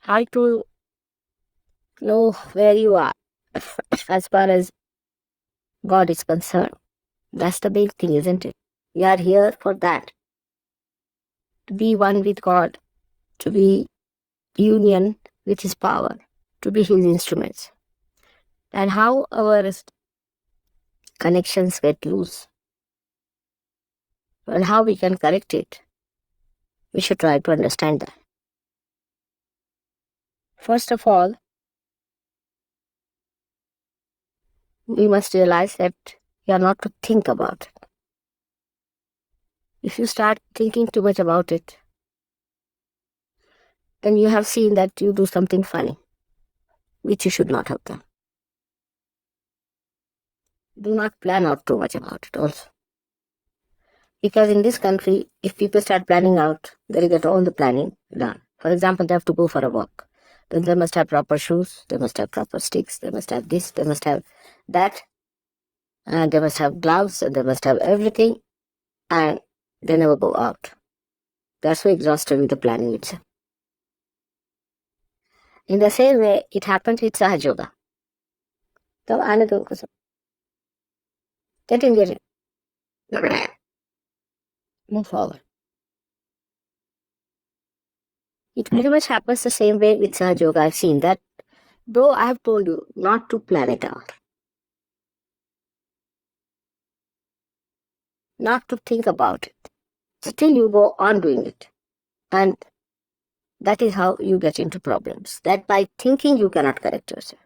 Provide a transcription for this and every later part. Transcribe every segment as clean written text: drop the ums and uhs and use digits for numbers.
how to know where you are as far as God is concerned. That's the big thing, isn't it? We are here for that. To be one with God, to be union with His power, to be His instruments. And how our connections get loose and how we can correct it. We should try to understand that. First of all, we must realize that you are not to think about it. If you start thinking too much about it, then you have seen that you do something funny, which you should not have done. Do not plan out too much about it also. Because in this country, if people start planning out, they'll get all the planning done. For example, they have to go for a walk. Then they must have proper shoes, they must have proper sticks, they must have this, they must have that, and they must have gloves, and they must have everything, and they never go out. They're so exhausted with the planning itself. In the same way, it happened with Sahaja Yoga. So, get in. Move forward. It pretty much happens the same way with Sahaja Yoga. I've seen that. Though I have told you not to plan it out, not to think about it, still you go on doing it. And that is how you get into problems. That by thinking you cannot correct yourself.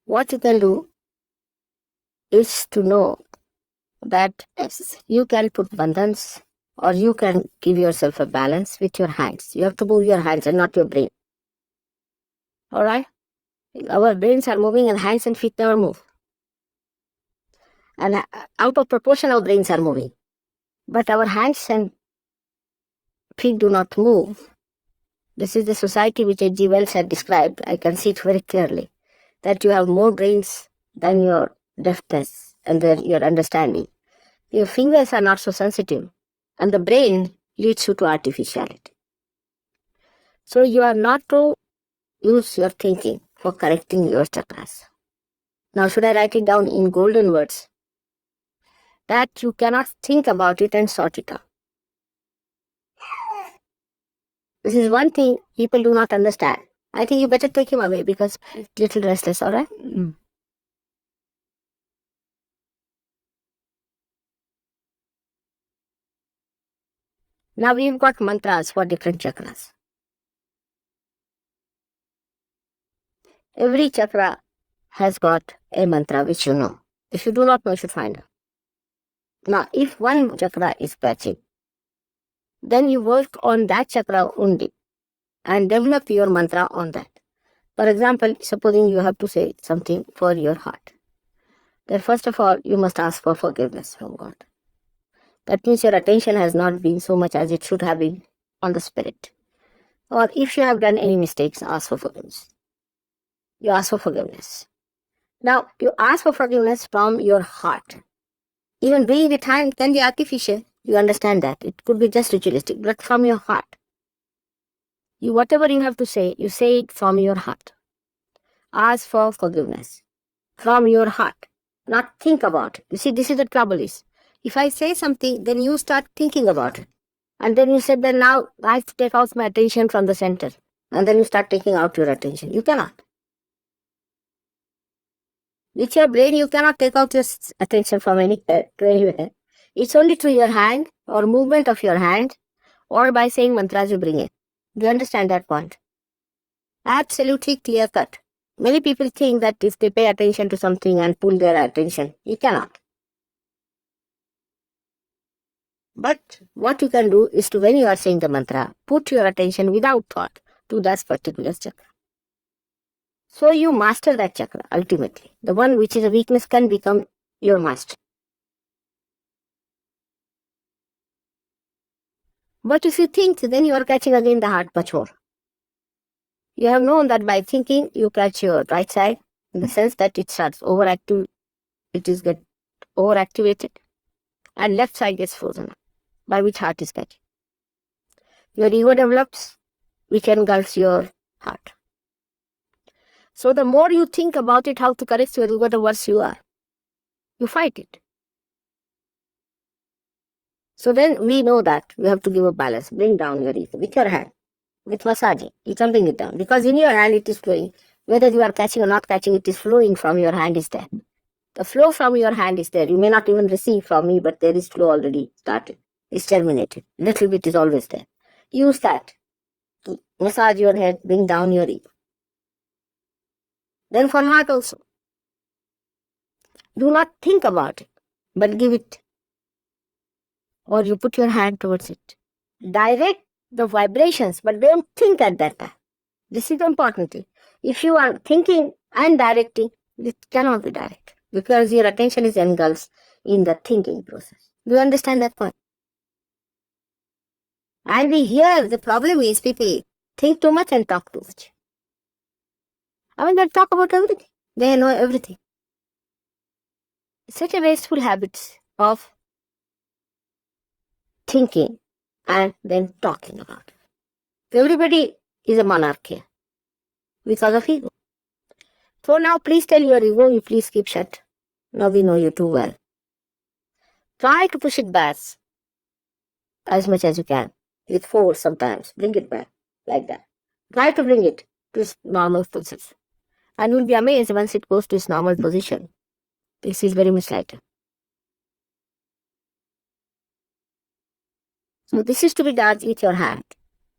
What you can do is to know that you can put bandhans or you can give yourself a balance with your hands. You have to move your hands and not your brain. Alright? Our brains are moving and hands and feet never move. And out of proportion our brains are moving. But our hands and feet do not move. This is the society which H.G. Wells had described. I can see it very clearly. That you have more brains than your deftness and your understanding. Your fingers are not so sensitive. And the brain leads you to artificiality. So you are not to use your thinking for correcting your chakras. Now should I write it down in golden words? That you cannot think about it and sort it out. This is one thing people do not understand. I think you better take him away because he's a little restless, alright? Now we've got mantras for different chakras. Every chakra has got a mantra which you know. If you do not know, you should find out. Now, if one chakra is patching, then you work on that chakra only and develop your mantra on that. For example, supposing you have to say something for your heart. Then first of all, you must ask for forgiveness from God. That means your attention has not been so much as it should have been on the spirit. Or if you have done any mistakes, ask for forgiveness. You ask for forgiveness. Now, you ask for forgiveness from your heart. Even doing it can be artificial. You understand that. It could be just ritualistic, but from your heart. Whatever you have to say, you say it from your heart. Ask for forgiveness from your heart. Not think about it. You see, this is the trouble is. If I say something, then you start thinking about it. And then you said that now I have to take out my attention from the center. And then you start taking out your attention. You cannot. With your brain, you cannot take out your attention from anywhere to anywhere. It's only through your hand or movement of your hand or by saying mantras you bring it. Do you understand that point? Absolutely clear cut. Many people think that if they pay attention to something and pull their attention, you cannot. But what you can do is to, when you are saying the mantra, put your attention without thought to that particular chakra. So you master that chakra ultimately. The one which is a weakness can become your master. But if you think, then you are catching again the heart much more. You have known that by thinking, you catch your right side in the sense that it starts overactive, get overactivated, and left side gets frozen up, by which heart is catching. Your ego develops, which engulfs your heart. So the more you think about it, how to correct your ego, the worse you are. You fight it. So then we know that we have to give a balance. Bring down your ego with your hand, with massaging. You can bring it down because in your hand it is flowing. Whether you are catching or not catching, it is flowing from your hand is there. The flow from your hand is there. You may not even receive from me, but there is flow already started. It's terminated. Little bit is always there. Use that to massage your head, bring down your ego. Then for heart also. Do not think about it, but give it. Or you put your hand towards it. Direct the vibrations, but don't think at that time. This is the important thing. If you are thinking and directing, it cannot be direct because your attention is engulfed in the thinking process. Do you understand that point? And the problem is people think too much and talk too much. I mean, they talk about everything. They know everything. It's such a wasteful habit of thinking and then talking about it. Everybody is a monarch here because of ego. So now please tell your ego, you please keep shut. Now we know you too well. Try to push it back as much as you can. With force sometimes. Bring it back like that. Try to bring it to its normal position. And you'll be amazed once it goes to its normal position. This is very much lighter. So this is to be done with your hand.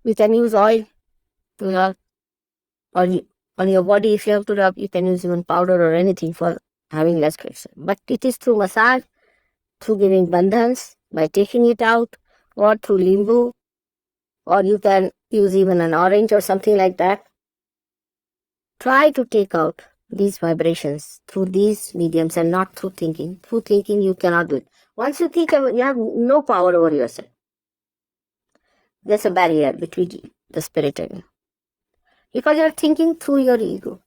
You can use oil to rub on your body. If you have to rub, you can use even powder or anything for having less friction. But it is through massage, through giving bandhans, by taking it out, or through limbu, or you can use even an orange or something like that. Try to take out these vibrations through these mediums and not through thinking. Through thinking, you cannot do it. Once you think, you have no power over yourself. There's a barrier between the spirit and you. Because you're thinking through your ego.